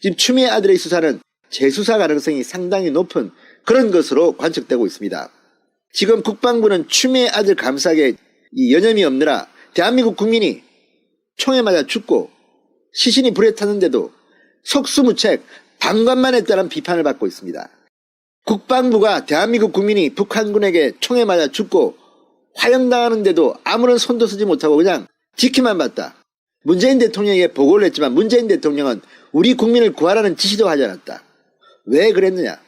지금 추미애 아들의 수사는 재수사 가능성이 상당히 높은 그런 것으로 관측되고 있습니다. 지금 국방부는 추미애 아들 감사에 이 여념이 없느라 대한민국 국민이 총에 맞아 죽고 시신이 불에 탔는데도 속수무책 방관만 했다는 비판을 받고 있습니다. 국방부가 대한민국 국민이 북한군에게 총에 맞아 죽고 화형당하는데도 아무런 손도 쓰지 못하고 그냥 지키만 봤다. 문재인 대통령에게 보고를 했지만 문재인 대통령은 우리 국민을 구하라는 지시도 하지 않았다. 왜 그랬느냐?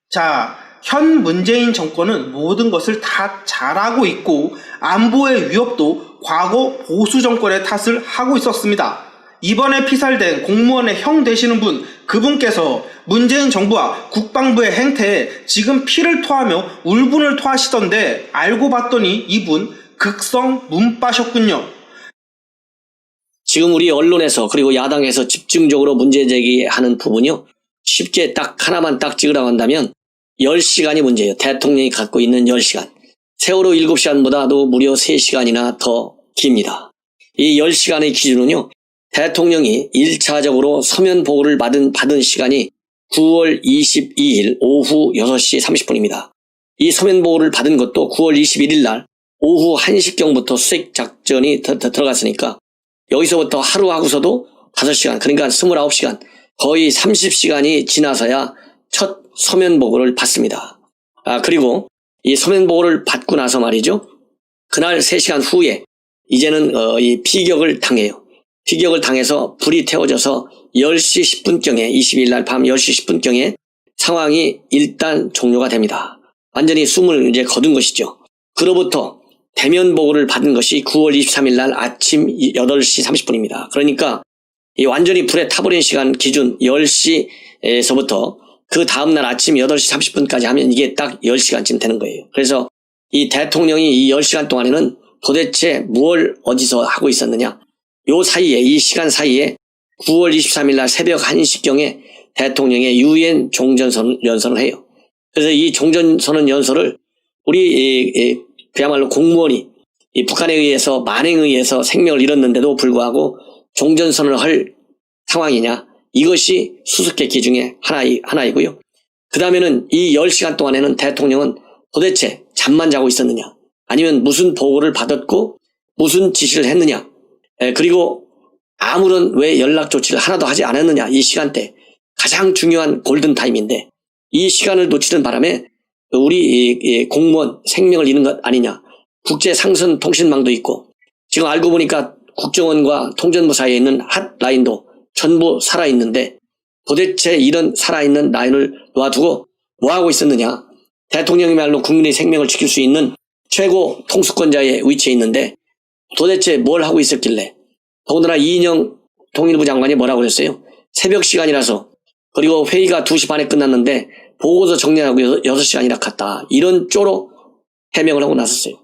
자, 현 문재인 정권은 모든 것을 다 잘하고 있고 안보의 위협도 과거 보수 정권의 탓을 하고 있었습니다. 이번에 피살된 공무원의 형 되시는 분, 그분께서 문재인 정부와 국방부의 행태에 지금 피를 토하며 울분을 토하시던데 알고 봤더니 이분 극성 문빠셨군요. 지금 우리 언론에서 그리고 야당에서 집중적으로 문제 제기하는 부분이요. 쉽게 딱 하나만 딱 찍으라고 한다면 10시간이 문제예요. 대통령이 갖고 있는 10시간. 세월호 7시간보다도 무려 3시간이나 더 깁니다. 이 10시간의 기준은요. 대통령이 1차적으로 서면 보고를 받은 시간이 9월 22일 오후 6시 30분입니다. 이 서면 보고를 받은 것도 9월 21일 날 오후 1시경부터 수색 작전이 들어갔으니까 여기서부터 하루 하고서도 5시간, 그러니까 29시간, 거의 30시간이 지나서야 첫 서면 보고를 받습니다. 그리고 이 서면 보고를 받고 나서 말이죠. 그날 3시간 후에 이제는 이 피격을 당해요. 피격을 당해서 불이 태워져서 10시 10분경에 22일 날 밤 10시 10분경에 상황이 일단 종료가 됩니다. 완전히 숨을 이제 거둔 것이죠. 그로부터 대면 보고를 받은 것이 9월 23일 날 아침 8시 30분입니다. 그러니까 이 완전히 불에 타버린 시간 기준 10시에서부터 그 다음날 아침 8시 30분까지 하면 이게 딱 10시간쯤 되는 거예요. 그래서 이 대통령이 이 10시간 동안에는 도대체 뭘 어디서 하고 있었느냐. 요 사이에, 이 시간 사이에 9월 23일 날 새벽 1시경에 대통령의 유엔 종전선언 연설을 해요. 그래서 이 종전선언 연설을 우리 그야말로 공무원이 이 북한에 의해서 만행에 의해서 생명을 잃었는데도 불구하고 종전선언을 할 상황이냐. 이것이 수수께끼 중에 하나이고요. 그 다음에는 이 10시간 동안에는 대통령은 도대체 잠만 자고 있었느냐. 아니면 무슨 보고를 받았고 무슨 지시를 했느냐. 그리고 아무런 왜 연락 조치를 하나도 하지 않았느냐. 이 시간대 가장 중요한 골든타임인데 이 시간을 놓치는 바람에 우리 공무원 생명을 잃는 것 아니냐. 국제상선 통신망도 있고 지금 알고 보니까 국정원과 통전부 사이에 있는 핫라인도 전부 살아있는데 도대체 이런 살아있는 라인을 놔두고 뭐하고 있었느냐. 대통령이말로 국민의 생명을 지킬 수 있는 최고 통수권자의 위치에 있는데 도대체 뭘 하고 있었길래. 더군다나 이인영 통일부 장관이 뭐라고 그랬어요. 새벽 시간이라서 그리고 회의가 2시 반에 끝났는데 보고서 정리하고 6시간이나 갔다. 이런 쪼로 해명을 하고 나섰어요.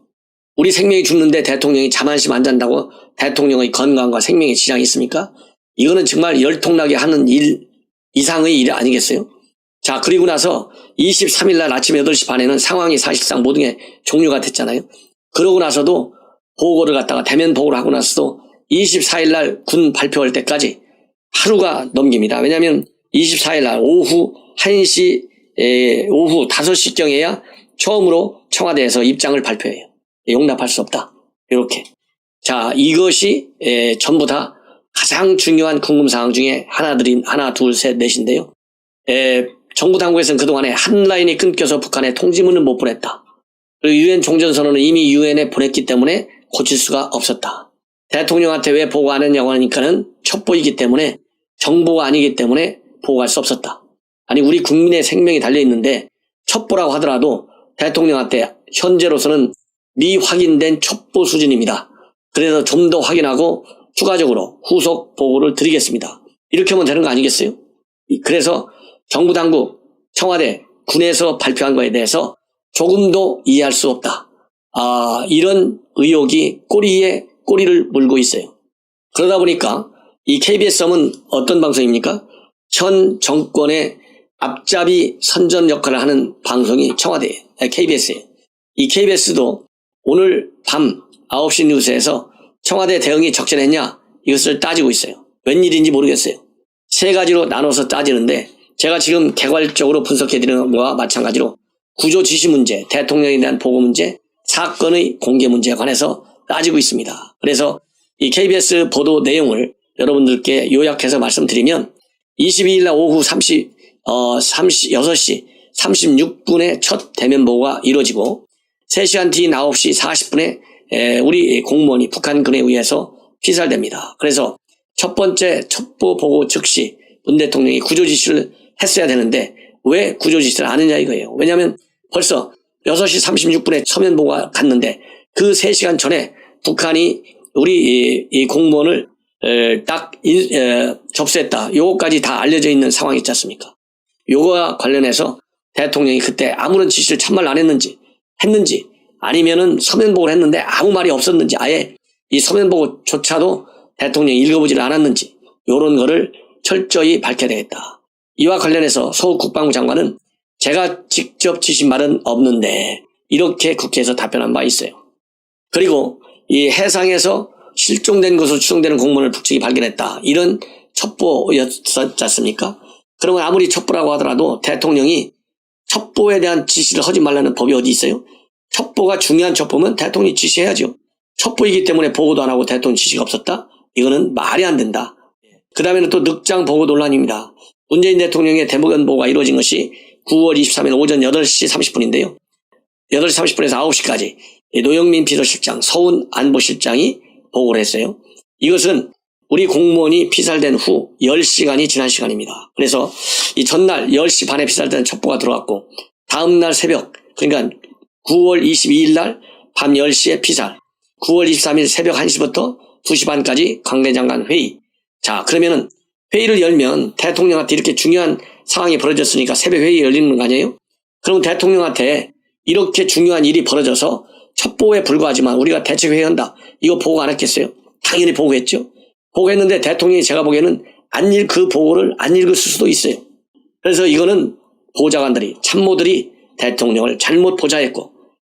우리 생명이 죽는데 대통령이 잠 한심 안 잔다고 대통령의 건강과 생명에 지장이 있습니까? 이거는 정말 열통나게 하는 일 이상의 일 아니겠어요? 자, 그리고 나서 23일 날 아침 8시 반에는 상황이 사실상 모든 게 종료가 됐잖아요. 그러고 나서도 보고를 갖다가 대면 보고를 하고 나서도 24일 날 군 발표할 때까지 하루가 넘깁니다. 왜냐하면 24일 날 오후 5시경에야 처음으로 청와대에서 입장을 발표해요. 용납할 수 없다. 이렇게. 자, 이것이 전부 다 가장 중요한 궁금사항 중에 하나, 둘, 셋, 넷인데요. 정부 당국에서는 그동안에 한 라인이 끊겨서 북한에 통지문을 못 보냈다. 그리고 유엔 종전선언은 이미 유엔에 보냈기 때문에 고칠 수가 없었다. 대통령한테 왜 보고 안 했냐고 하니까는 첩보이기 때문에 정보가 아니기 때문에 보고할 수 없었다. 아니 우리 국민의 생명이 달려있는데 첩보라고 하더라도 대통령한테 현재로서는 미확인된 첩보 수준입니다. 그래서 좀 더 확인하고 추가적으로 후속 보고를 드리겠습니다. 이렇게 하면 되는 거 아니겠어요? 그래서 정부 당국, 청와대, 군에서 발표한 거에 대해서 조금도 이해할 수 없다. 이런 의혹이 꼬리에 꼬리를 물고 있어요. 그러다 보니까 이 KBS는 어떤 방송입니까? 현 정권의 앞잡이 선전 역할을 하는 방송이 청와대예요. KBS예요. 이 KBS도 오늘 밤 9시 뉴스에서 청와대 대응이 적절했냐 이것을 따지고 있어요. 웬일인지 모르겠어요. 세 가지로 나눠서 따지는데 제가 지금 개괄적으로 분석해드리는 것과 마찬가지로 구조 지시 문제, 대통령에 대한 보고 문제, 사건의 공개 문제에 관해서 따지고 있습니다. 그래서 이 KBS 보도 내용을 여러분들께 요약해서 말씀드리면 22일 날 오후 6시 36분에 첫 대면 보고가 이루어지고 3시간 뒤인 9시 40분에 우리 공무원이 북한군에 의해서 피살됩니다. 그래서 첫 번째 첩보 보고 즉시 문 대통령이 구조 지시를 했어야 되는데 왜 구조 지시를 안 했냐 이거예요. 왜냐하면 벌써 6시 36분에 서면 보고가 갔는데 그 3시간 전에 북한이 우리 이 공무원을 딱 접수했다. 요거까지 다 알려져 있는 상황이 있지 않습니까? 요거와 관련해서 대통령이 그때 아무런 지시를 참말 안 했는지 아니면은 서면 보고를 했는데 아무 말이 없었는지 아예 이 서면 보고조차도 대통령이 읽어보지를 않았는지 요런 거를 철저히 밝혀야 되겠다. 이와 관련해서 소 국방부 장관은 제가 직접 지신 말은 없는데 이렇게 국회에서 답변한 바 있어요. 그리고 이 해상에서 실종된 것으로 추정되는 공무원을 북측이 발견했다. 이런 첩보였지 않습니까? 그러면 아무리 첩보라고 하더라도 대통령이 첩보에 대한 지시를 하지 말라는 법이 어디 있어요? 첩보가 중요한 첩보면 대통령이 지시해야죠. 첩보이기 때문에 보고도 안 하고 대통령 지시가 없었다? 이거는 말이 안 된다. 그 다음에는 또 늑장 보고 논란입니다. 문재인 대통령의 대북연 보고가 이루어진 것이 9월 23일 오전 8시 30분인데요. 8시 30분에서 9시까지 노영민 비서실장, 서훈 안보실장이 보고를 했어요. 이것은 우리 공무원이 피살된 후 10시간이 지난 시간입니다. 그래서 이 전날 10시 반에 피살된 첩보가 들어왔고 다음날 새벽, 그러니까 9월 22일 날 밤 10시에 피살, 9월 23일 새벽 1시부터 2시 반까지 관계장관 회의. 자, 그러면은 회의를 열면 대통령한테 이렇게 중요한 상황이 벌어졌으니까 새벽 회의 열리는 거 아니에요? 그럼 대통령한테 이렇게 중요한 일이 벌어져서 첩보에 불과하지만 우리가 대책회의한다. 이거 보고 안 했겠어요? 당연히 보고했죠. 보고했는데 대통령이 제가 보기에는 그 보고를 안 읽었을 수도 있어요. 그래서 이거는 보좌관들이, 참모들이 대통령을 잘못 보좌했고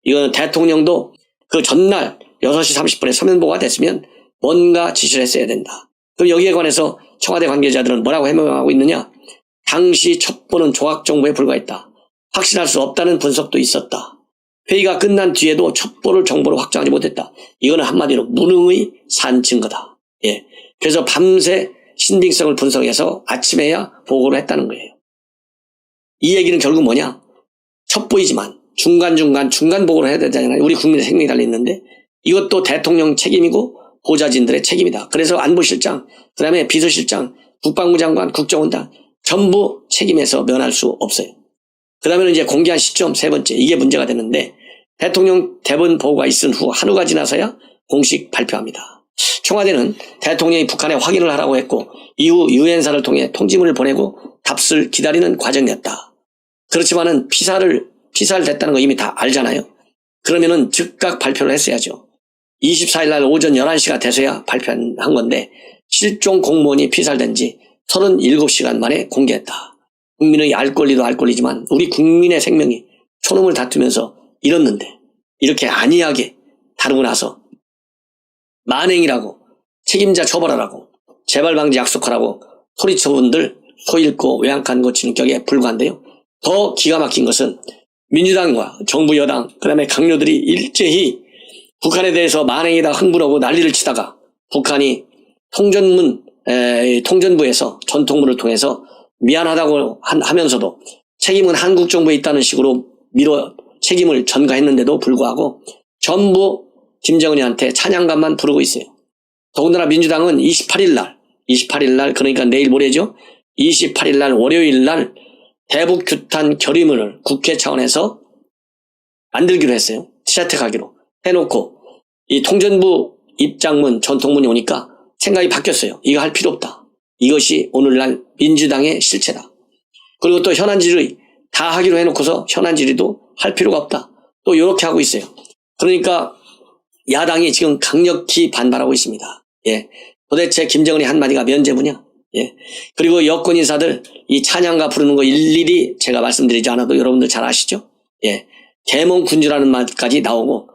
이거는 대통령도 그 전날 6시 30분에 서면 보고가 됐으면 뭔가 지시를 했어야 된다. 그럼 여기에 관해서 청와대 관계자들은 뭐라고 해명하고 있느냐? 당시 첩보는 조각정보에 불과했다. 확신할 수 없다는 분석도 있었다. 회의가 끝난 뒤에도 첩보를 정보로 확정하지 못했다. 이거는 한마디로 무능의 산 증거다. 예. 그래서 밤새 신빙성을 분석해서 아침에야 보고를 했다는 거예요. 이 얘기는 결국 뭐냐? 첩보이지만 중간 보고를 해야 되잖아요. 우리 국민의 생명이 달려있는데 이것도 대통령 책임이고 보좌진들의 책임이다. 그래서 안보실장, 그 다음에 비서실장, 국방부 장관, 국정원장 전부 책임에서 면할 수 없어요. 그 다음에는 이제 공개한 시점 세 번째, 이게 문제가 되는데 대통령 대본 보고가 있은 후 한우가 지나서야 공식 발표합니다. 청와대는 대통령이 북한에 확인을 하라고 했고 이후 유엔사를 통해 통지문을 보내고 답을 기다리는 과정이었다. 그렇지만은 피살됐다는 거 이미 다 알잖아요. 그러면은 즉각 발표를 했어야죠. 24일 날 오전 11시가 돼서야 발표한 건데 실종 공무원이 피살된 지 37시간 만에 공개했다. 국민의 알 권리도 알 권리지만 우리 국민의 생명이 초놈을 다투면서 잃었는데 이렇게 안이하게 다루고 나서 만행이라고 책임자 처벌하라고 재발 방지 약속하라고 소리쳐분들 소 잃고 외양간 고치는 격에 불과한데요. 더 기가 막힌 것은 민주당과 정부 여당 그다음에 강요들이 일제히 북한에 대해서 만행이다 흥분하고 난리를 치다가 북한이 통전부에서 전통부를 통해서 미안하다고 하면서도 책임은 한국 정부에 있다는 식으로 책임을 전가했는데도 불구하고 전부 김정은이한테 찬양가만 부르고 있어요. 더군다나 민주당은 28일 날 그러니까 내일 모레죠. 28일 날 월요일 날 대북 규탄 결의문을 국회 차원에서 만들기로 했어요. 채택하기로 해놓고 이 통전부 입장문 전통문이 오니까 생각이 바뀌었어요. 이거 할 필요 없다. 이것이 오늘날 민주당의 실체다. 그리고 또 현안 질의 다 하기로 해놓고서 현안 질의도 할 필요가 없다. 또 이렇게 하고 있어요. 그러니까 야당이 지금 강력히 반발하고 있습니다. 예. 도대체 김정은이 한마디가 면죄부냐? 예. 그리고 여권 인사들 이 찬양가 부르는 거 일일이 제가 말씀드리지 않아도 여러분들 잘 아시죠? 예. 계몽군주라는 말까지 나오고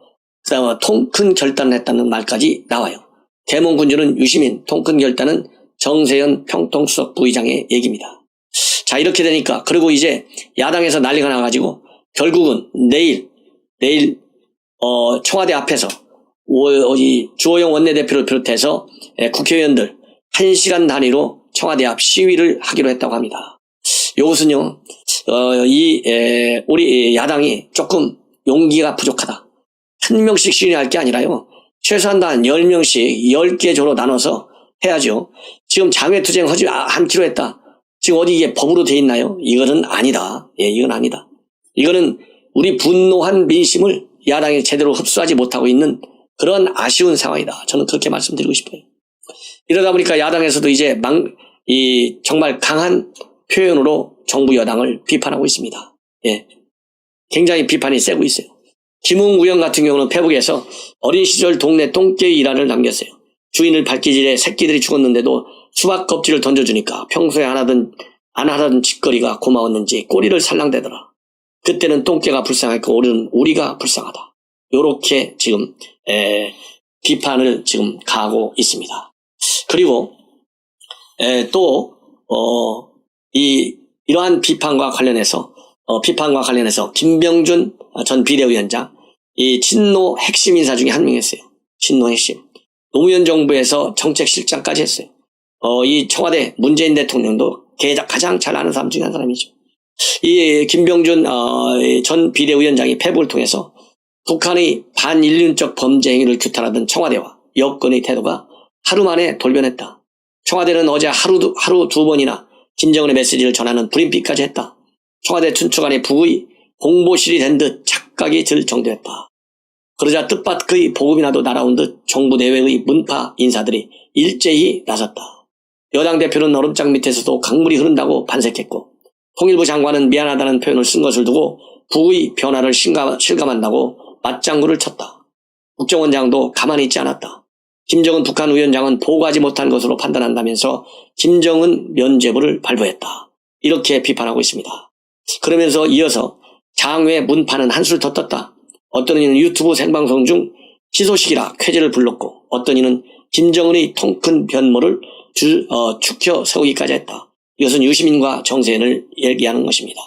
그다음에 통큰 결단을 했다는 말까지 나와요. 계몽군주는 유시민, 통큰 결단은 정세현 평통수석 부의장의 얘기입니다. 자, 이렇게 되니까, 그리고 이제 야당에서 난리가 나가지고 결국은 내일 청와대 앞에서 주호영 원내대표를 비롯해서 국회의원들 1시간 단위로 청와대 앞 시위를 하기로 했다고 합니다. 이것은요, 우리 야당이 조금 용기가 부족하다. 한 명씩 시위할 게 아니라요, 최소한 한 10명씩 10개 조로 나눠서 해야죠. 지금 장외투쟁 하지 않기로 했다. 지금 어디 이게 법으로 돼 있나요? 이거는 아니다. 이건 아니다. 이거는 우리 분노한 민심을 야당이 제대로 흡수하지 못하고 있는 그런 아쉬운 상황이다. 저는 그렇게 말씀드리고 싶어요. 이러다 보니까 야당에서도 이제 정말 강한 표현으로 정부 여당을 비판하고 있습니다. 굉장히 비판이 세고 있어요. 김웅 의원 같은 경우는 페북에서 어린 시절 동네 똥개의 일화를 남겼어요. 주인을 밟기질에 새끼들이 죽었는데도 수박 껍질을 던져주니까 평소에 안 하던 짓거리가 고마웠는지 꼬리를 살랑대더라. 그때는 똥개가 불쌍했고 오늘은 우리가 불쌍하다. 요렇게 지금 비판을 지금 가하고 있습니다. 그리고 이러한 비판과 관련해서 김병준 전 비대위원장, 이 친노 핵심 인사 중에 한 명이었어요. 친노 핵심. 노무현 정부에서 정책실장까지 했어요. 이 청와대 문재인 대통령도 가장 잘 아는 사람 중에 한 사람이죠. 이 김병준 전 비대위원장이 페북을 통해서 북한의 반인륜적 범죄 행위를 규탄하던 청와대와 여권의 태도가 하루 만에 돌변했다. 청와대는 어제 하루 2번이나 김정은의 메시지를 전하는 브리핑까지 했다. 청와대 춘추관에 북의 공보실이 된 듯 착각이 들 정도였다. 그러자 뜻밖의 보급이나도 날아온 듯 정부 내외의 문파 인사들이 일제히 나섰다. 여당 대표는 얼음장 밑에서도 강물이 흐른다고 반색했고, 통일부 장관은 미안하다는 표현을 쓴 것을 두고 북의 변화를 실감한다고 맞장구를 쳤다. 국정원장도 가만히 있지 않았다. 김정은 북한 위원장은 보고하지 못한 것으로 판단한다면서 김정은 면죄부를 발부했다. 이렇게 비판하고 있습니다. 그러면서 이어서 장외 문파는 한술 더 떴다. 어떤 이는 유튜브 생방송 중 희소식이라 쾌재를 불렀고, 어떤 이는 김정은의 통큰 변모를 축혀 세우기까지 했다. 이것은 유시민과 정세현을 얘기하는 것입니다.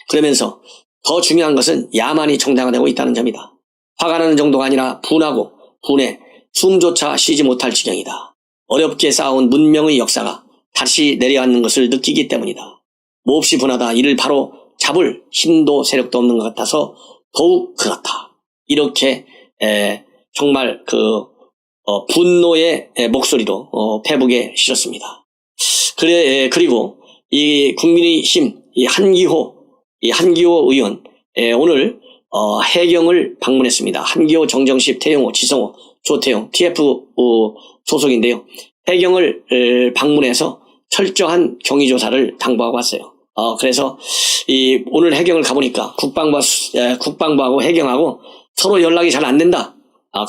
그러면서 더 중요한 것은 야만이 정당화되고 있다는 점이다. 화가 나는 정도가 아니라 분하고 분해, 숨조차 쉬지 못할 지경이다. 어렵게 쌓아온 문명의 역사가 다시 내려앉는 것을 느끼기 때문이다. 몹시 분하다. 이를 바로 잡을 힘도 세력도 없는 것 같아서 더욱 그렇다. 이렇게 정말 분노의 목소리로 페북에 실었습니다. 그리고 이 국민의힘 한기호 의원 오늘 해경을 방문했습니다. 한기호, 정정식, 태영호, 지성호, 조태용, TF 소속인데요. 해경을 방문해서 철저한 경위 조사를 당부하고 왔어요. 그래서 오늘 해경을 가보니까 국방부하고 해경하고 서로 연락이 잘 안 된다.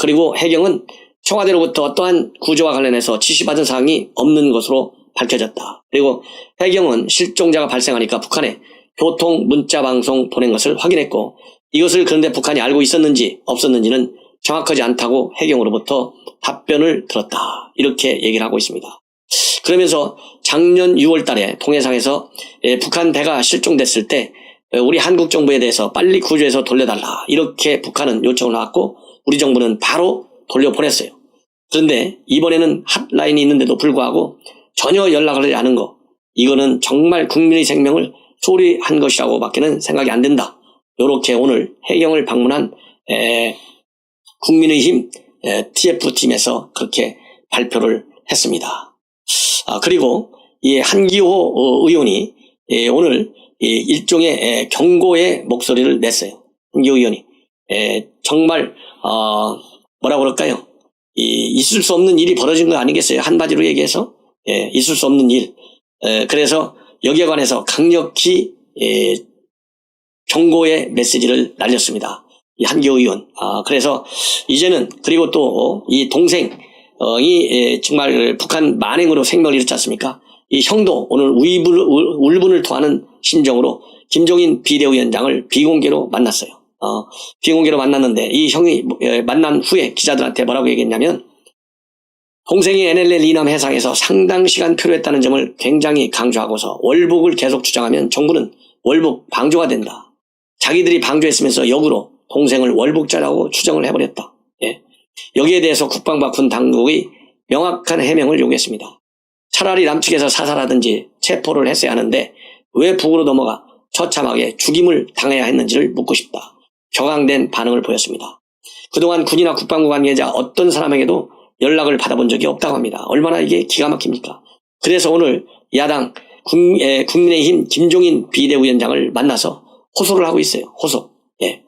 그리고 해경은 청와대로부터 어떠한 구조와 관련해서 지시받은 사항이 없는 것으로 밝혀졌다. 그리고 해경은 실종자가 발생하니까 북한에 교통 문자 방송 보낸 것을 확인했고, 이것을 그런데 북한이 알고 있었는지 없었는지는 정확하지 않다고 해경으로부터 답변을 들었다. 이렇게 얘기를 하고 있습니다. 그러면서 작년 6월 달에 동해상에서 북한 배가 실종됐을 때 우리 한국 정부에 대해서 빨리 구조해서 돌려달라. 이렇게 북한은 요청을 해왔고, 우리 정부는 바로 돌려보냈어요. 그런데 이번에는 핫라인이 있는데도 불구하고 전혀 연락을 하지 않은 거, 이거는 정말 국민의 생명을 소홀히한 것이라고 밖에는 생각이 안 된다. 이렇게 오늘 해경을 방문한 국민의힘 TF팀에서 그렇게 발표를 했습니다. 그리고 이 한기호 의원이 오늘 일종의 경고의 목소리를 냈어요. 한기호 의원이 정말 뭐라 그럴까요? 있을 수 없는 일이 벌어진 거 아니겠어요? 한마디로 얘기해서 있을 수 없는 일. 그래서 여기에 관해서 강력히 경고의 메시지를 날렸습니다. 이 한기호 의원. 그래서 이제는, 그리고 또 이 동생이 정말 북한 만행으로 생명을 잃었지 않습니까? 이 형도 오늘 울분을 토하는 심정으로 김종인 비대위원장을 비공개로 만났어요. 비공개로 만났는데 이 형이 만난 후에 기자들한테 뭐라고 얘기했냐면, 동생이 NLL 이남 해상에서 상당 시간 필요했다는 점을 굉장히 강조하고서 월북을 계속 주장하면 정부는 월북 방조가 된다. 자기들이 방조했으면서 역으로 동생을 월북자라고 추정을 해버렸다. 예. 여기에 대해서 국방부와 군 당국이 명확한 해명을 요구했습니다. 차라리 남측에서 사살하든지 체포를 했어야 하는데 왜 북으로 넘어가 처참하게 죽임을 당해야 했는지를 묻고 싶다. 격앙된 반응을 보였습니다. 그동안 군이나 국방부 관계자 어떤 사람에게도 연락을 받아본 적이 없다고 합니다. 얼마나 이게 기가 막힙니까? 그래서 오늘 야당 국민의힘 김종인 비대위원장을 만나서 호소를 하고 있어요. 호소. 예.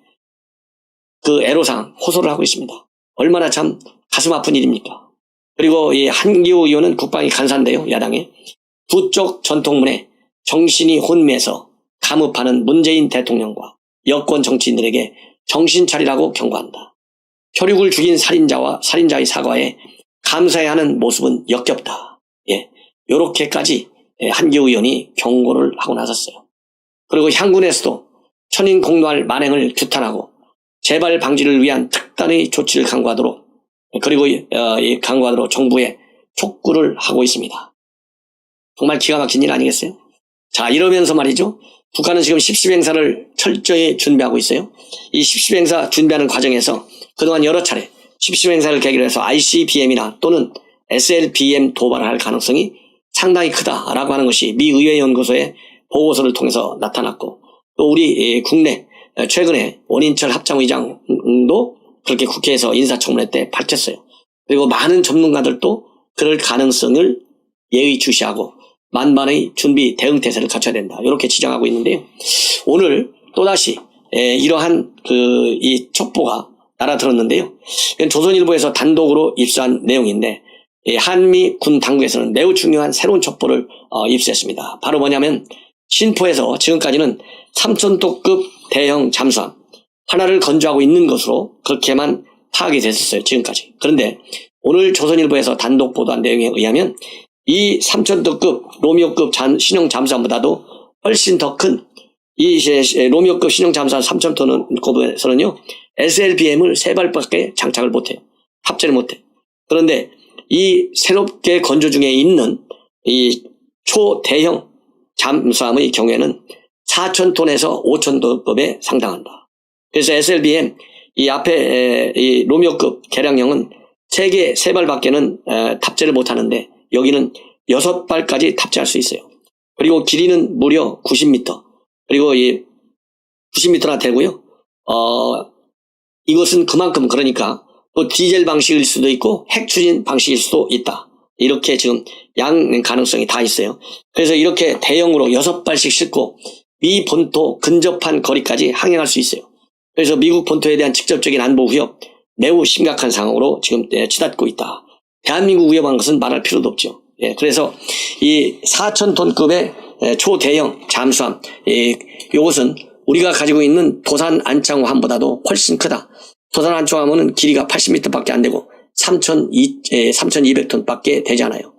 그 애로사항 호소를 하고 있습니다. 얼마나 참 가슴 아픈 일입니까? 그리고 이 한기호 의원은 국방위 간사인데요. 야당에 두 쪽 전통문에 정신이 혼미해서 감읍하는 문재인 대통령과 여권 정치인들에게 정신 차리라고 경고한다. 혈육을 죽인 살인자의 사과에 감사해야 하는 모습은 역겹다. 예, 요렇게까지 한기호 의원이 경고를 하고 나섰어요. 그리고 향군에서도 천인 공노할 만행을 규탄하고 재발 방지를 위한 특단의 조치를 강구하도록 강구하도록 정부에 촉구를 하고 있습니다. 정말 기가 막힌 일 아니겠어요? 자, 이러면서 말이죠. 북한은 지금 10.10 행사를 철저히 준비하고 있어요. 이 10.10 행사 준비하는 과정에서 그동안 여러 차례 10.10 행사를 계기로 해서 ICBM이나 또는 SLBM 도발을 할 가능성이 상당히 크다라고 하는 것이 미 의회연구소의 보고서를 통해서 나타났고, 또 우리 국내 최근에 원인철 합참의장도 그렇게 국회에서 인사청문회 때 밝혔어요. 그리고 많은 전문가들도 그럴 가능성을 예의주시하고 만반의 준비 대응태세를 갖춰야 된다. 이렇게 지적하고 있는데요. 오늘 또다시 이러한 이 첩보가 날아들었는데요. 조선일보에서 단독으로 입수한 내용인데 한미 군 당국에서는 매우 중요한 새로운 첩보를 입수했습니다. 바로 뭐냐면 신포에서 지금까지는 3,000톤급 대형 잠수함 하나를 건조하고 있는 것으로 그렇게만 파악이 됐었어요. 지금까지. 그런데 오늘 조선일보에서 단독 보도한 내용에 의하면 이 3,000톤급 로미오급 신형 잠수함보다도 훨씬 더 큰 이 로미오급 신형 잠수함 3,000톤급에서는요 SLBM을 3발밖에 장착을 못해요. 합체를 못해요. 그런데 이 새롭게 건조 중에 있는 이 초대형 잠수함의 경우에는 4,000톤에서 5,000톤급에 상당한다. 그래서 SLBM 이 앞에 이 로미오급 개량형은 3발밖에는 탑재를 못하는데 여기는 6발까지 탑재할 수 있어요. 그리고 길이는 무려 90m. 그리고 이 90m나 되고요. 이것은 그만큼 그러니까 또 디젤 방식일 수도 있고 핵 추진 방식일 수도 있다. 이렇게 지금 양 가능성이 다 있어요. 그래서 이렇게 대형으로 6발씩 싣고 미 본토 근접한 거리까지 항행할 수 있어요. 그래서 미국 본토에 대한 직접적인 안보 위협 매우 심각한 상황으로 지금 치닫고 있다. 대한민국 위협한 것은 말할 필요도 없죠. 예, 그래서 이 4,000톤급의 초대형 잠수함, 이것은 우리가 가지고 있는 도산 안창호함보다도 훨씬 크다. 도산 안창호함은 길이가 80m밖에 안 되고 3,200톤밖에 되지 않아요.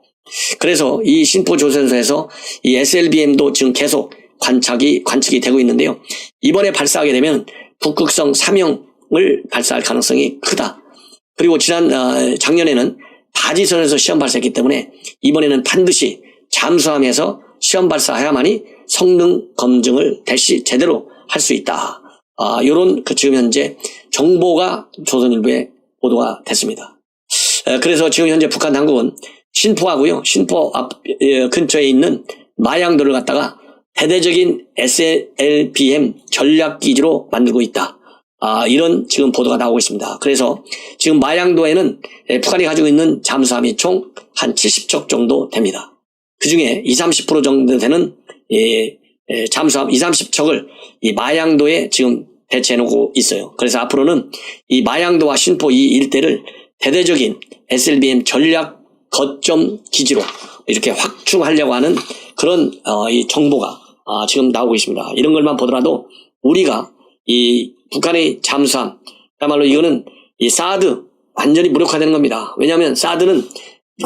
그래서 이 신포조선소에서 이 SLBM도 지금 계속 관측이 되고 있는데요. 이번에 발사하게 되면 북극성 3형을 발사할 가능성이 크다. 그리고 작년에는 바지선에서 시험 발사했기 때문에 이번에는 반드시 잠수함에서 시험 발사해야만이 성능 검증을 제대로 할 수 있다. 요런 지금 현재 정보가 조선일보에 보도가 됐습니다. 그래서 지금 현재 북한 당국은 신포하고요. 신포 근처에 있는 마양도를 갖다가 대대적인 SLBM 전략기지로 만들고 있다. 이런 지금 보도가 나오고 있습니다. 그래서 지금 마양도에는 북한이 가지고 있는 잠수함이 총 한 70척 정도 됩니다. 그 중에 20-30% 정도 되는 잠수함 20-30척을 이 마양도에 지금 배치해 놓고 있어요. 그래서 앞으로는 이 마양도와 신포 이 일대를 대대적인 SLBM 전략 거점 기지로 이렇게 확충하려고 하는 그런 이 정보가 지금 나오고 있습니다. 이런 것만 보더라도 우리가 이 북한의 잠수함, 그야말로 이거는 이 사드 완전히 무력화되는 겁니다. 왜냐하면 사드는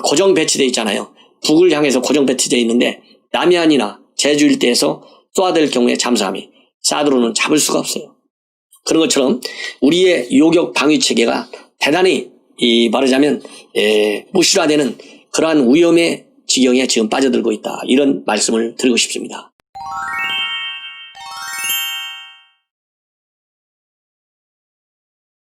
고정 배치되어 있잖아요. 북을 향해서 고정 배치되어 있는데 남해안이나 제주 일대에서 쏘아댈 경우에 잠수함이 사드로는 잡을 수가 없어요. 그런 것처럼 우리의 요격 방위 체계가 대단히 말하자면 무실화되는 그러한 위험의 지경에 지금 빠져들고 있다. 이런 말씀을 드리고 싶습니다.